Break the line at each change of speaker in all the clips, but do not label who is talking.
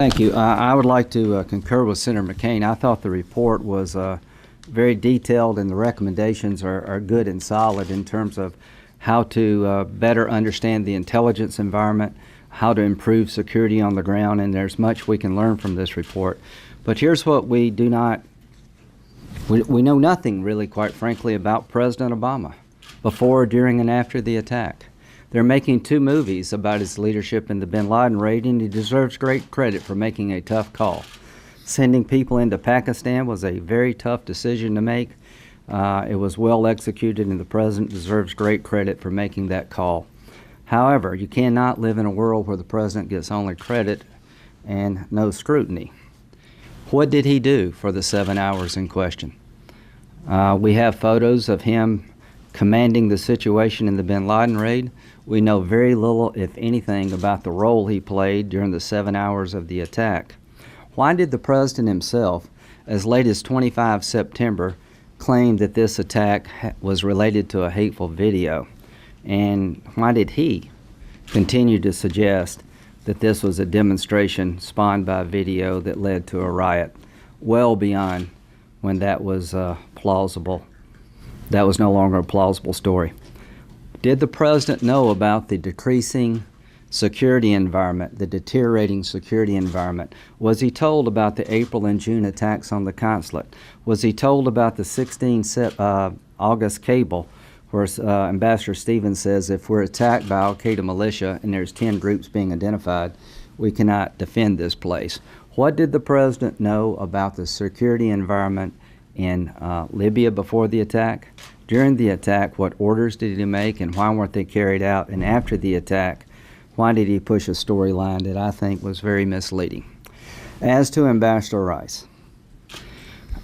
Thank you. I would like to concur with Senator McCain. I thought the report was very detailed, and the recommendations are good and solid in terms of how to better understand the intelligence environment, how to improve security on the ground, and there's much we can learn from this report. But here's what we do not, we know nothing really, quite frankly, about President Obama before, during, and after the attack. They're making two movies about his leadership in the bin Laden raid, and he deserves great credit for making a tough call. Sending people into Pakistan was a very tough decision to make. It was well executed, and the president deserves great credit for making that call. However, you cannot live in a world where the president gets only credit and no scrutiny. What did he do for the 7 hours in question? We have photos of him commanding the situation in the bin Laden raid. We know very little, if anything, about the role he played during the 7 hours of the attack. Why did the president himself, as late as 25 September, claim that this attack was related to a hateful video? And why did he continue to suggest that this was a demonstration spawned by a video that led to a riot, well beyond when that was plausible? That was no longer a plausible story. Did the president know about the decreasing security environment, the deteriorating security environment? Was he told about the April and June attacks on the consulate? Was he told about the 16 August cable where Ambassador Stevens says if we're attacked by al-Qaeda militia and there's 10 groups being identified, we cannot defend this place? What did the president know about the security environment in Libya before the attack? During the attack, what orders did he make, and why weren't they carried out? And after the attack, why did he push a storyline that I think was very misleading? As to Ambassador Rice,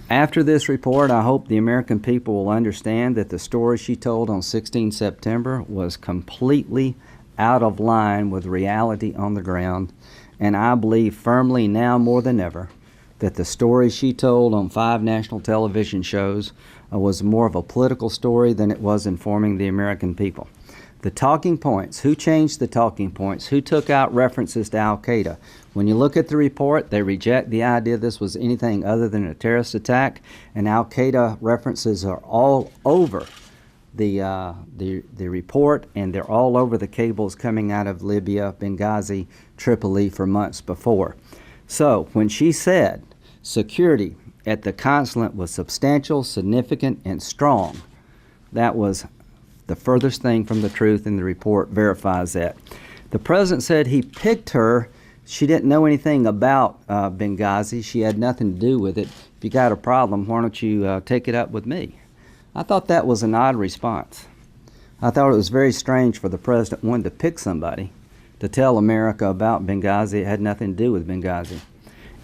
after this report, I hope the American people will understand that the story she told on 16 September was completely out of line with reality on the ground, and I believe firmly now more than ever that the story she told on 5 national television shows was more of a political story than it was informing the American people. The talking points, who changed the talking points, who took out references to al-Qaeda? When you look at the report, they reject the idea this was anything other than a terrorist attack, and al-Qaeda references are all over the report, and they're all over the cables coming out of Libya, Benghazi, Tripoli for months before. So when she said security at the consulate was substantial, significant, and strong, that was the furthest thing from the truth, and the report verifies that. The president said he picked her. She didn't know anything about Benghazi. She had nothing to do with it. If you got a problem, why don't you take it up with me? I thought that was an odd response. I thought it was very strange for the president wanting to pick somebody to tell America about Benghazi. It had nothing to do with Benghazi.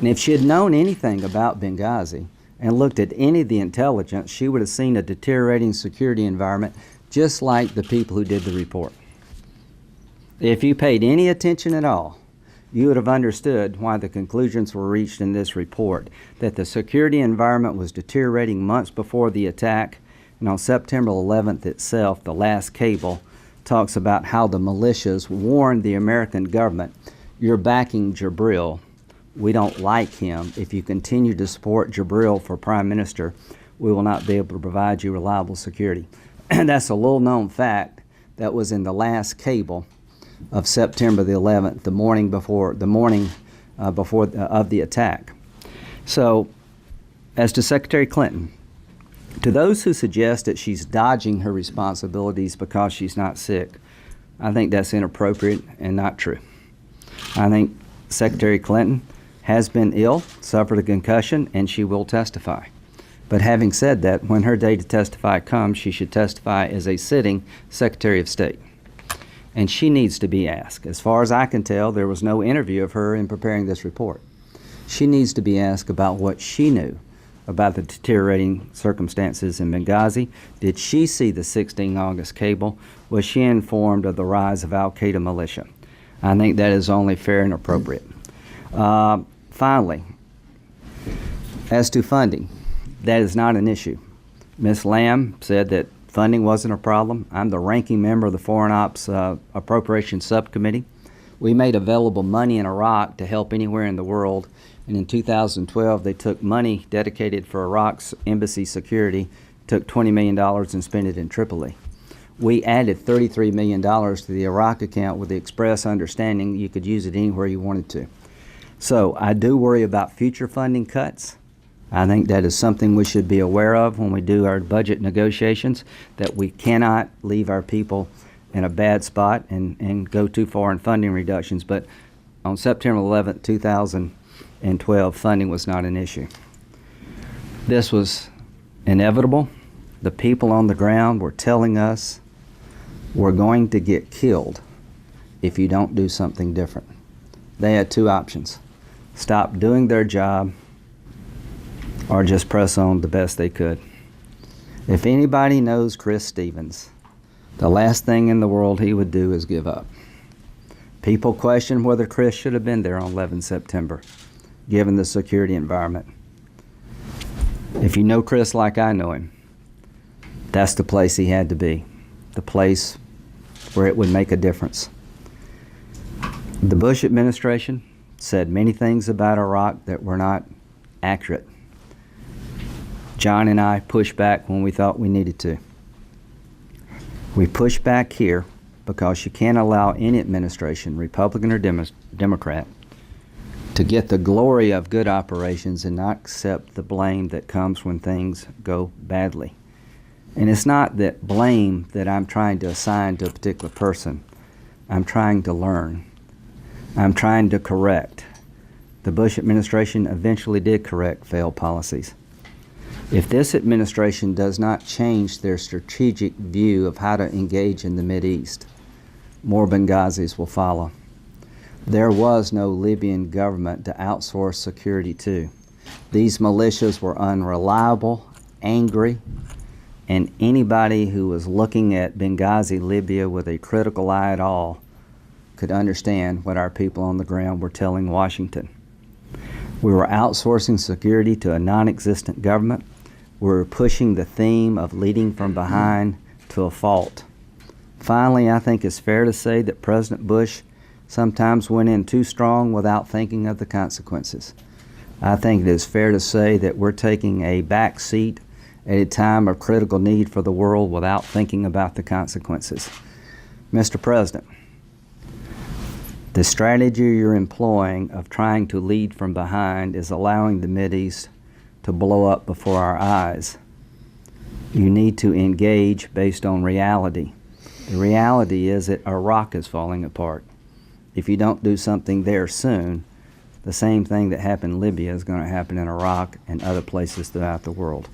And if she had known anything about Benghazi and looked at any of the intelligence, she would have seen a deteriorating security environment just like the people who did the report. If you paid any attention at all, you would have understood why the conclusions were reached in this report, that the security environment was deteriorating months before the attack, and on September 11th itself, the last cable talks about how the militias warned the American government, you're backing Jabril. We don't like him. If you continue to support Jabril for prime minister, we will not be able to provide you reliable security. And that's a little-known fact that was in the last cable of September the 11th, the morning of the attack. So, as to Secretary Clinton, to those who suggest that she's dodging her responsibilities because she's not sick, I think that's inappropriate and not true. I think Secretary Clinton has been ill, suffered a concussion, and she will testify. But having said that, when her day to testify comes, she should testify as a sitting Secretary of State. And she needs to be asked. As far as I can tell, there was no interview of her in preparing this report. She needs to be asked about what she knew about the deteriorating circumstances in Benghazi. Did she see the 16 August cable? Was she informed of the rise of al-Qaeda militia? I think that is only fair and appropriate. Finally, as to funding, that is not an issue. Ms. Lamb said that funding wasn't a problem. I'm the ranking member of the Foreign Ops Appropriations Subcommittee. We made available money in Iraq to help anywhere in the world. And in 2012, they took money dedicated for Iraq's embassy security, took $20 million and spent it in Tripoli. We added $33 million to the Iraq account with the express understanding you could use it anywhere you wanted to. So I do worry about future funding cuts. I think that is something we should be aware of when we do our budget negotiations, that we cannot leave our people in a bad spot and go too far in funding reductions. But on September 11th, 2012, funding was not an issue. This was inevitable. The people on the ground were telling us we're going to get killed if you don't do something different. They had two options: stop doing their job or just press on the best they could. If anybody knows Chris Stevens, the last thing in the world he would do is give up. People question whether Chris should have been there on 11 September, given the security environment. If you know Chris like I know him, that's the place he had to be, the place where it would make a difference. The Bush administration said many things about Iraq that were not accurate. John and I pushed back when we thought we needed to. We pushed back here because you can't allow any administration, Republican or Democrat, to get the glory of good operations and not accept the blame that comes when things go badly. And it's not that blame that I'm trying to assign to a particular person. I'm trying to learn. I'm trying to correct. The Bush administration eventually did correct failed policies. If this administration does not change their strategic view of how to engage in the Mideast, more Benghazis will follow. There was no Libyan government to outsource security to. These militias were unreliable, angry, and anybody who was looking at Benghazi, Libya with a critical eye at all could understand what our people on the ground were telling Washington. We were outsourcing security to a non-existent government. We were pushing the theme of leading from behind to a fault. Finally, I think it's fair to say that President Bush sometimes went in too strong without thinking of the consequences. I think it is fair to say that we're taking a back seat at a time of critical need for the world without thinking about the consequences. Mr. President, the strategy you're employing of trying to lead from behind is allowing the Mideast to blow up before our eyes. You need to engage based on reality. The reality is that Iraq is falling apart. If you don't do something there soon, the same thing that happened in Libya is going to happen in Iraq and other places throughout the world.